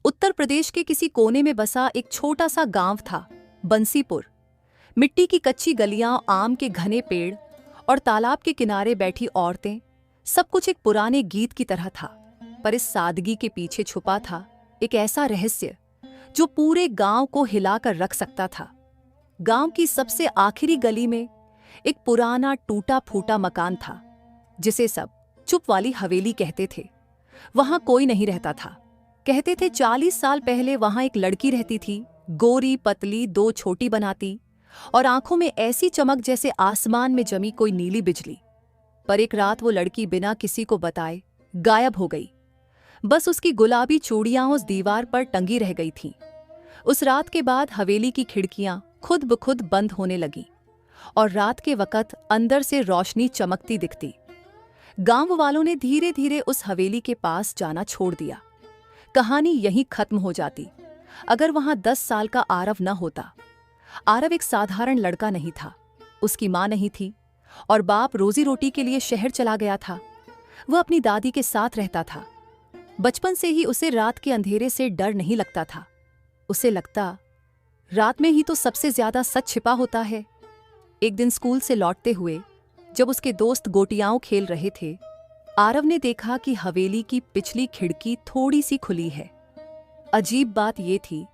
उत्तर प्रदेश के किसी कोने में बसा एक छोटा सा गांव था, बंसीपुर। मिट्टी की कच्ची गलियां, आम के घने पेड़ और तालाब के किनारे बैठी औरतें, सब कुछ एक पुराने गीत की तरह था। पर इस सादगी के पीछे छुपा था एक ऐसा रहस्य जो पूरे गांव को हिलाकर रख सकता था। गांव की सबसे आखिरी गली में एक पुराना टूटा फूटा मकान था, जिसे सब चुप वाली हवेली कहते थे। वहां कोई नहीं रहता था। कहते थे 40 साल पहले वहां एक लड़की रहती थी, गोरी पतली, दो छोटी बनाती और आंखों में ऐसी चमक जैसे आसमान में जमी कोई नीली बिजली। पर एक रात वो लड़की बिना किसी को बताए गायब हो गई। बस उसकी गुलाबी चूड़ियां उस दीवार पर टंगी रह गई थीं। उस रात के बाद हवेली की खिड़कियां खुद ब खुद बंद होने लगी और रात के वक़्त अंदर से रोशनी चमकती दिखती। गांव वालों ने धीरे धीरे उस हवेली के पास जाना छोड़ दिया। कहानी यहीं खत्म हो जाती अगर वहां 10 साल का आरव न होता। आरव एक साधारण लड़का नहीं था। उसकी मां नहीं थी और बाप रोजी रोटी के लिए शहर चला गया था। वह अपनी दादी के साथ रहता था। बचपन से ही उसे रात के अंधेरे से डर नहीं लगता था। उसे लगता रात में ही तो सबसे ज्यादा सच छिपा होता है। एक दिन स्कूल से लौटते हुए जब उसके दोस्त गोटियां खेल रहे थे, आरव ने देखा कि हवेली की पिछली खिड़की थोड़ी सी खुली है। अजीब बात यह थी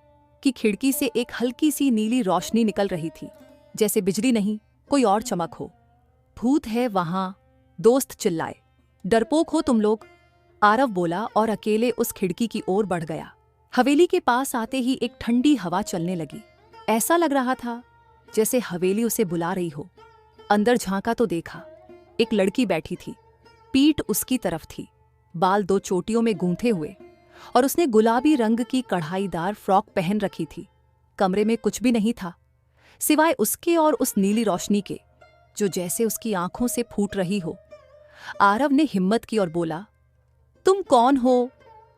कि खिड़की से एक हल्की सी नीली रोशनी निकल रही थी, जैसे बिजली नहीं, कोई और चमक हो। भूत है वहां, दोस्त चिल्लाए। डरपोक हो तुम लोग, आरव बोला और अकेले उस खिड़की की ओर बढ़ गया। हवेली के पास आते ही एक ठंडी हवा चलने लगी। ऐसा लग रहा था जैसे हवेली उसे बुला रही हो। अंदर झांका तो देखा, एक लड़की बैठी थी। पीठ उसकी तरफ थी, बाल 2 चोटियों में गूंथे हुए और उसने गुलाबी रंग की कढ़ाईदार फ्रॉक पहन रखी थी। कमरे में कुछ भी नहीं था सिवाय उसके और उस नीली रोशनी के, जो जैसे उसकी आंखों से फूट रही हो। आरव ने हिम्मत की और बोला, तुम कौन हो?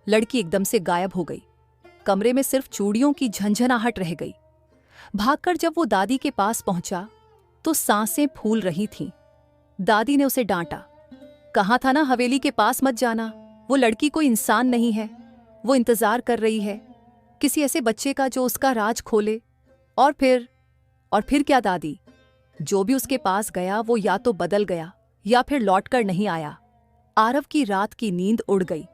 लड़की एकदम से गायब हो गई। कमरे में सिर्फ चूड़ियों की झंझनाहट रह गई। भागकर जब वो दादी के पास पहुंचा तो सांसें फूल रही थीं। दादी ने उसे डांटा, कहा था ना हवेली के पास मत जाना। वो लड़की कोई इंसान नहीं है। वो इंतजार कर रही है किसी ऐसे बच्चे का जो उसका राज खोले। और फिर क्या दादी? जो भी उसके पास गया वो या तो बदल गया या फिर लौटकर नहीं आया। आरव की रात की नींद उड़ गई,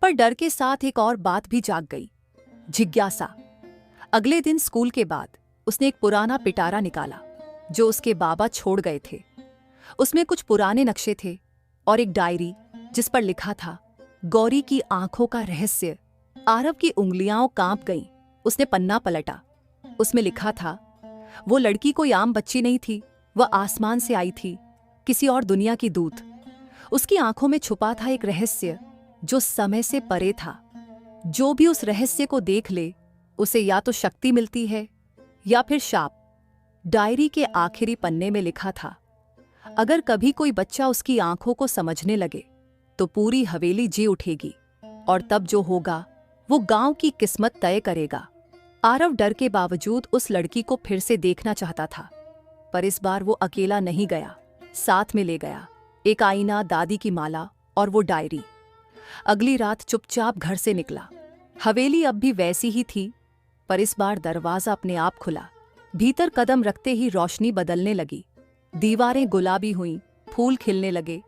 पर डर के साथ एक और बात भी जाग गई, जिज्ञासा। अगले दिन स्कूल के बाद उसने एक पुराना पिटारा निकाला जो उसके बाबा छोड़ गए थे। उसमें कुछ पुराने नक्शे थे और एक डायरी जिस पर लिखा था गौरी की आंखों का रहस्य। आरव की उंगलियां कांप गईं। उसने पन्ना पलटा। उसमें लिखा था, वो लड़की कोई आम बच्ची नहीं थी, वह आसमान से आई थी, किसी और दुनिया की दूत। उसकी आंखों में छुपा था एक रहस्य जो समय से परे था। जो भी उस रहस्य को देख ले उसे या तो शक्ति मिलती है या फिर शाप। डायरी के आखिरी पन्ने में लिखा था, अगर कभी कोई बच्चा उसकी आंखों को समझने लगे तो पूरी हवेली जी उठेगी और तब जो होगा वो गांव की किस्मत तय करेगा। आरव डर के बावजूद उस लड़की को फिर से देखना चाहता था, पर इस बार वो अकेला नहीं गया, साथ में ले गया एक आईना, दादी की माला और वो डायरी। अगली रात चुपचाप घर से निकला। हवेली अब भी वैसी ही थी, पर इस बार दरवाजा अपने आप खुला। भीतर कदम रखते ही रोशनी बदलने लगी, दीवारें गुलाबी हुईं, फूल खिलने लगे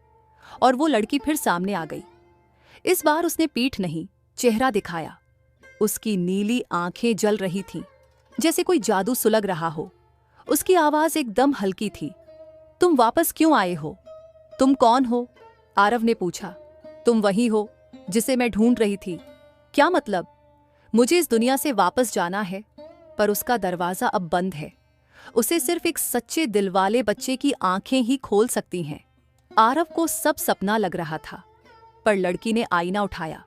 और वो लड़की फिर सामने आ गई। इस बार उसने पीठ नहीं, चेहरा दिखाया। उसकी नीली आंखें जल रही थीं, जैसे कोई जादू सुलग रहा हो। उसकी आवाज एकदम हल्की थी, तुम वापस क्यों आए हो? तुम कौन हो? आरव ने पूछा। तुम वही हो जिसे मैं ढूंढ रही थी। क्या मतलब? मुझे इस दुनिया से वापस जाना है, पर उसका दरवाजा अब बंद है। उसे सिर्फ एक सच्चे दिल वाले बच्चे की आंखें ही खोल सकती हैं। आरव को सब सपना लग रहा था, पर लड़की ने आईना उठाया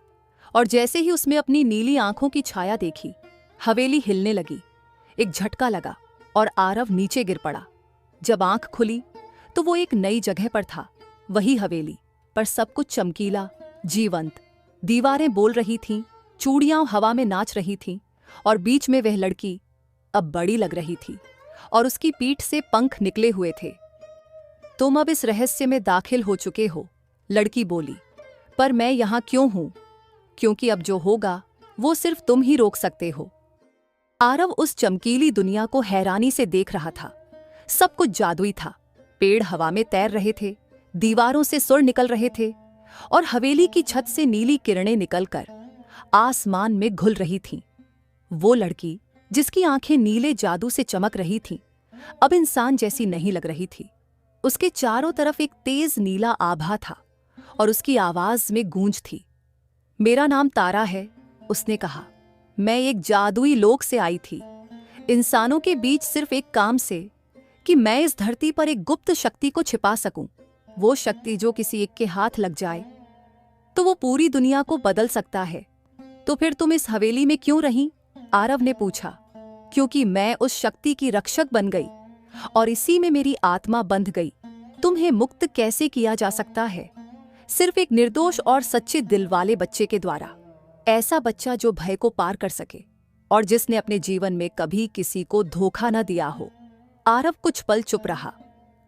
और जैसे ही उसमें अपनी नीली आंखों की छाया देखी, हवेली हिलने लगी। एक झटका लगा और आरव नीचे गिर पड़ा। जब आंख खुली तो वो एक नई जगह पर था, वही हवेली, पर सब कुछ चमकीला, जीवंत। दीवारें बोल रही थीं, चूड़ियां हवा में नाच रही थीं और बीच में वह लड़की अब बड़ी लग रही थी और उसकी पीठ से पंख निकले हुए थे। तुम अब इस रहस्य में दाखिल हो चुके हो, लड़की बोली, पर मैं यहां क्यों हूं? क्योंकि अब जो होगा वो सिर्फ तुम ही रोक सकते हो। आरव उस चमकीली दुनिया को हैरानी से देख रहा था। सब कुछ जादुई था। पेड़ हवा में तैर रहे थे, दीवारों से सुर निकल रहे थे और हवेली की छत से नीली किरणें निकलकर आसमान में घुल रही थीं। वो लड़की जिसकी आंखें नीले जादू से चमक रही थीं, अब इंसान जैसी नहीं लग रही थी। उसके चारों तरफ एक तेज नीला आभा था और उसकी आवाज में गूंज थी। मेरा नाम तारा है, उसने कहा। मैं एक जादुई लोक से आई थी, इंसानों के बीच सिर्फ एक काम से कि मैं इस धरती पर एक गुप्त शक्ति को छिपा सकूं। वो शक्ति जो किसी एक के हाथ लग जाए तो वो पूरी दुनिया को बदल सकता है। तो फिर तुम इस हवेली में क्यों रही? आरव ने पूछा। क्योंकि मैं उस शक्ति की रक्षक बन गई और इसी में मेरी आत्मा बंध गई। तुम्हें मुक्त कैसे किया जा सकता है? सिर्फ एक निर्दोष और सच्चे दिल वाले बच्चे के द्वारा। ऐसा बच्चा जो भय को पार कर सके और जिसने अपने जीवन में कभी किसी को धोखा न दिया हो। आरव कुछ पल चुप रहा।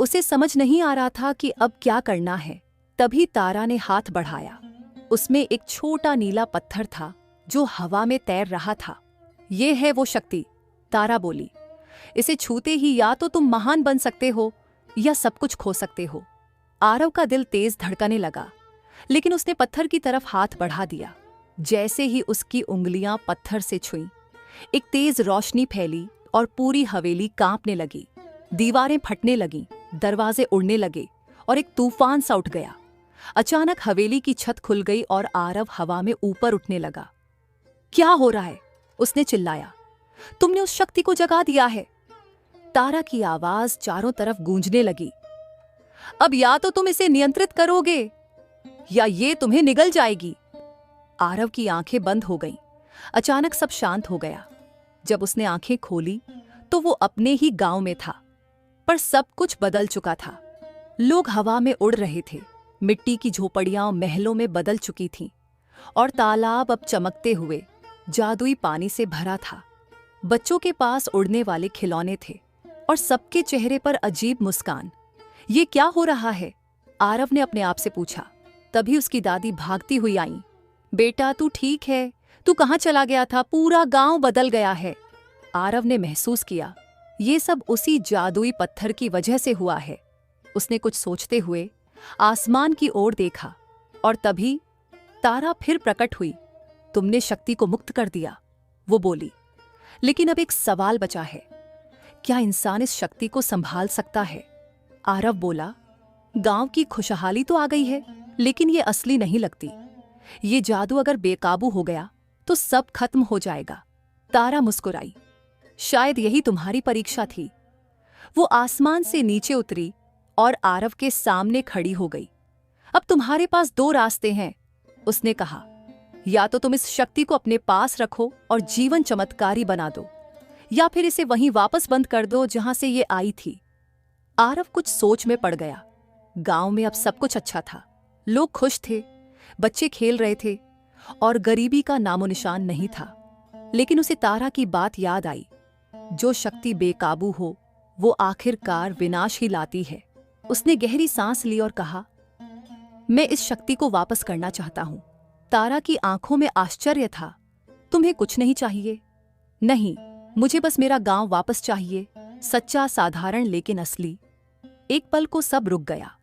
उसे समझ नहीं आ रहा था कि अब क्या करना है। तभी तारा ने हाथ बढ़ाया। उसमें एक छोटा नीला पत्थर था जो हवा में तैर रहा था। ये है वो शक्ति, तारा बोली। इसे छूते ही या तो तुम महान बन सकते हो या सब कुछ खो सकते हो। आरव का दिल तेज धड़कने लगा, लेकिन उसने पत्थर की तरफ हाथ बढ़ा दिया। जैसे ही उसकी उंगलियां पत्थर से छुईं, एक तेज रोशनी फैली और पूरी हवेली कांपने लगी। दीवारें फटने लगीं, दरवाजे उड़ने लगे और एक तूफान सा उठ गया। अचानक हवेली की छत खुल गई और आरव हवा में ऊपर उठने लगा। क्या हो रहा है? उसने चिल्लाया। तुमने उस शक्ति को जगा दिया है। तारा की आवाज चारों तरफ गूंजने लगी। अब या तो तुम इसे नियंत्रित करोगे या ये तुम्हें निगल जाएगी। आरव की आंखें बंद हो गईं। अचानक सब शांत हो गया। जब उसने आंखें खोली तो वो अपने ही गांव में था, पर सब कुछ बदल चुका था। लोग हवा में उड़ रहे थे, मिट्टी की झोपड़ियां महलों में बदल चुकी थीं और तालाब अब चमकते हुए जादुई पानी से भरा था। बच्चों के पास उड़ने वाले खिलौने थे और सबके चेहरे पर अजीब मुस्कान। ये क्या हो रहा है? आरव ने अपने आप से पूछा। तभी उसकी दादी भागती हुई आईं। बेटा तू ठीक है? तू कहाँ चला गया था? पूरा गांव बदल गया है। आरव ने महसूस किया ये सब उसी जादुई पत्थर की वजह से हुआ है। उसने कुछ सोचते हुए आसमान की ओर देखा और तभी तारा फिर प्रकट हुई। तुमने शक्ति को मुक्त कर दिया, वो बोली। लेकिन अब एक सवाल बचा है, क्या इंसान इस शक्ति को संभाल सकता है? आरव बोला। गांव की खुशहाली तो आ गई है, लेकिन ये असली नहीं लगती। ये जादू अगर बेकाबू हो गया तो सब खत्म हो जाएगा। तारा मुस्कुराई। शायद यही तुम्हारी परीक्षा थी। वो आसमान से नीचे उतरी और आरव के सामने खड़ी हो गई। अब तुम्हारे पास दो रास्ते हैं, उसने कहा। या तो तुम इस शक्ति को अपने पास रखो और जीवन चमत्कारी बना दो, या फिर इसे वहीं वापस बंद कर दो जहां से ये आई थी। आरव कुछ सोच में पड़ गया। गांव में अब सब कुछ अच्छा था। लोग खुश थे, बच्चे खेल रहे थे और गरीबी का नामो निशान नहीं था। लेकिन उसे तारा की बात याद आई। जो शक्ति बेकाबू हो वो आखिरकार विनाश ही लाती है। उसने गहरी सांस ली और कहा, मैं इस शक्ति को वापस करना चाहता हूं। तारा की आंखों में आश्चर्य था। तुम्हें कुछ नहीं चाहिए? नहीं, मुझे बस मेरा गांव वापस चाहिए, सच्चा, साधारण लेकिन असली। एक पल को सब रुक गया,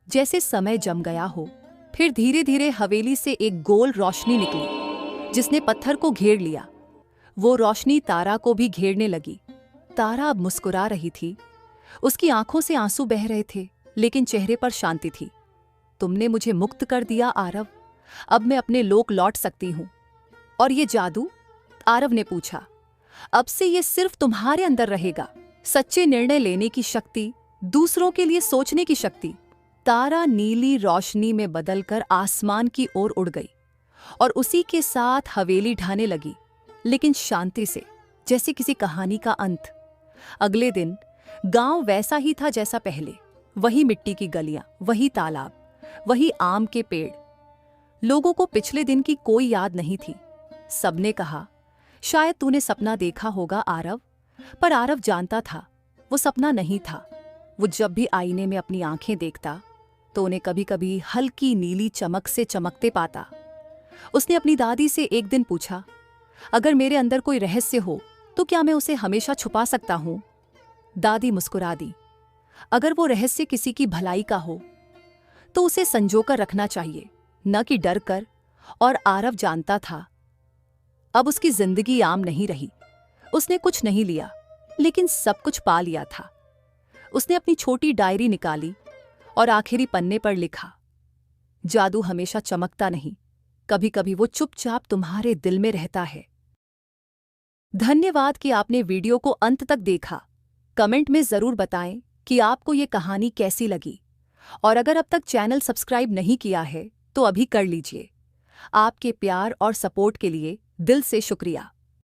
जैसे समय जम गया हो। फिर धीरे धीरे हवेली से एक गोल रोशनी निकली जिसने पत्थर को घेर लिया। वो रोशनी तारा को भी घेरने लगी। तारा अब मुस्कुरा रही थी। उसकी आंखों से आंसू बह रहे थे, लेकिन चेहरे पर शांति थी। तुमने मुझे मुक्त कर दिया आरव, अब मैं अपने लोक लौट सकती हूं। और ये जादू? आरव ने पूछा। अब से ये सिर्फ तुम्हारे अंदर रहेगा, सच्चे निर्णय लेने की शक्ति, दूसरों के लिए सोचने की शक्ति। तारा नीली रोशनी में बदलकर आसमान की ओर उड़ गई और उसी के साथ हवेली ढाने लगी, लेकिन शांति से, जैसे किसी कहानी का अंत। अगले दिन गांव वैसा ही था जैसा पहले। वही मिट्टी की गलियां, वही तालाब, वही आम के पेड़। लोगों को पिछले दिन की कोई याद नहीं थी। सबने कहा, शायद तूने सपना देखा होगा आरव। पर आरव जानता था वो सपना नहीं था। वो जब भी आईने में अपनी आंखें देखता तो उन्हें कभी कभी हल्की नीली चमक से चमकते पाता। उसने अपनी दादी से एक दिन पूछा, अगर मेरे अंदर कोई रहस्य हो तो क्या मैं उसे हमेशा छुपा सकता हूं? दादी मुस्कुरा दी। अगर वो रहस्य किसी की भलाई का हो तो उसे संजोकर रखना चाहिए, न कि डर कर। और आरव जानता था अब उसकी जिंदगी आम नहीं रही। उसने कुछ नहीं लिया, लेकिन सब कुछ पा लिया था। उसने अपनी छोटी डायरी निकाली और आखिरी पन्ने पर लिखा, जादू हमेशा चमकता नहीं, कभी कभी वो चुपचाप तुम्हारे दिल में रहता है। धन्यवाद कि आपने वीडियो को अंत तक देखा। कमेंट में जरूर बताएं कि आपको ये कहानी कैसी लगी। और अगर अब तक चैनल सब्सक्राइब नहीं किया है तो अभी कर लीजिए। आपके प्यार और सपोर्ट के लिए दिल से शुक्रिया।